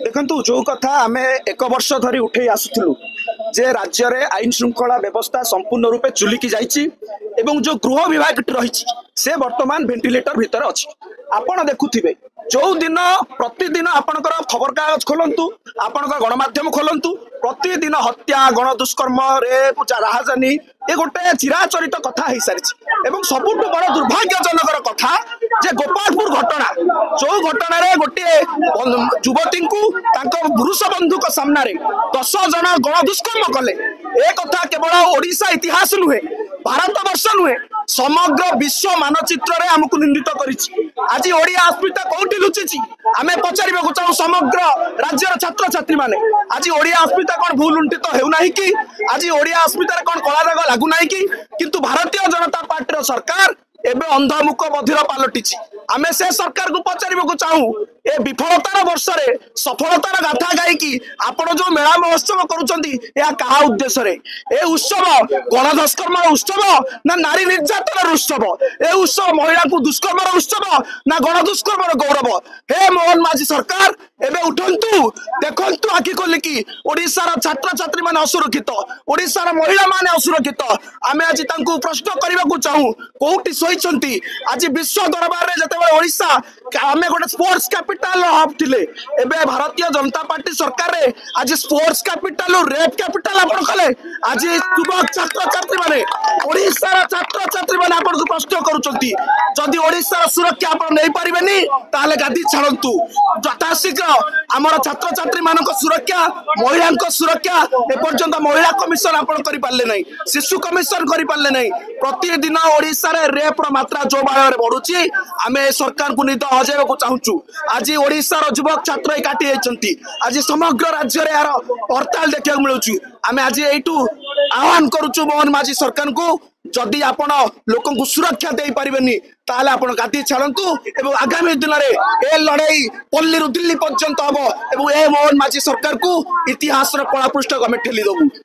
देखु जो कथा आम एक वर्ष धरी उठे आसुलु जे राज्य में आईन श्रृंखला व्यवस्था संपूर्ण रूपे चुलिकी जाइए जो गृह विभाग रही से वर्तमान भेंटिलेटर भितर अच्छी आपण देखुवे जो दिन प्रतिदिन आपणकर खबर कागज खोलतु आपणकर गणमाध्यम खोलतु प्रतिदिन हत्या गण दुष्कर्म रेप राहजानी ये गोटे चिराचरित कथा हो सारी सबुठ बड़ दुर्भाग्यजनक कथा जे गोपालपुर घटना जो घटना गोटे युवती को पुरुष बंधु सामने 10 जन गण दुष्कर्म कले ए कथा केवल ओडिशा इतिहास नुहे भारत वर्ष नुहे समग्र विश्व मानचित्र आमको निंदित करिछि। आज ओडिया अस्मिता कोठी लुचिछि आमे पचारिबा चाहू समग्र राज्यर छात्र छात्री माने आज ओडिया अस्मिता कौन भूल लुंठित हेउ नाही कि आज ओडिया अस्मिता कौन कला दाग लागू नाही कि किंतु भारतीय जनता पार्टी सरकार एबे अंधमुख बधिर पलटिछि। आमे से सरकार को पचारिबा चाहू ए विफलतार वर्ष रे सफलतार गाथा गायकी आपण जो मेला महोत्सव करूचंदी या कहा उद्देश्य रे ए उत्सव गणदुष्कर्म उत्सव ना नारी निर्यातन उत्सव ए उत्सव महिला को दुष्कर्म उत्सव ना गणदुष्कर्म गौरव। हे मोहन माझी सरकार एबे उठंतु देखंतु आखि खोलिकी ओडिशार छात्र छात्री माने असुरक्षित ओडिशार महिला माने असुरक्षित आमे आज तांको प्रश्न करबा को चाहू कोठी सोइचंती आज विश्व दरबार रे जते ओडिशा आमे गोटे स्पोर्ट्स कैपिटल हब थिले एबे भारतीय जनता पार्टी सरकार रे आज स्पोर्ट्स कैपिटल रेप कैपिटल आपण कले आज युवक छात्र छात्री माने ओडिशार छात्र छात्री माने आपण को प्रश्न करूचंती जदि ओडिशार सुरक्षा आपण नै परिबेनी ताले गादी छाड़ंतु यथाशीघ्र आमर छात्र छात्री मानक सुरक्षा महिला सुरक्षा ए पर्यंत महिला कमिशन आपण करि पारले नै शिशु कमिशन करि पारले नै प्रतिदिन ओडिशा रे रेप रो मात्रा जो भाव रे बढ़ुची आमे सरकार को निद हजेबा को चाहूचु। आज ओडिशार युवक छात्र काटी जाइछंती आज समग्र राज्य रे यार हड़ताल देखा मिलुची आमे आज एटू आह्वान करूचु मोहन माझी सरकार को जदि आपण लोक को सुरक्षा दे पारिबेनी ताले आपण गादी छाड़ंतु एवं आगामी दिन में ए लड़ाई पल्ली रु दिल्ली पर्यंत हम ए मोहन माझी सरकार को इतिहास पड़ा पृष्ठ को ठेली दबू।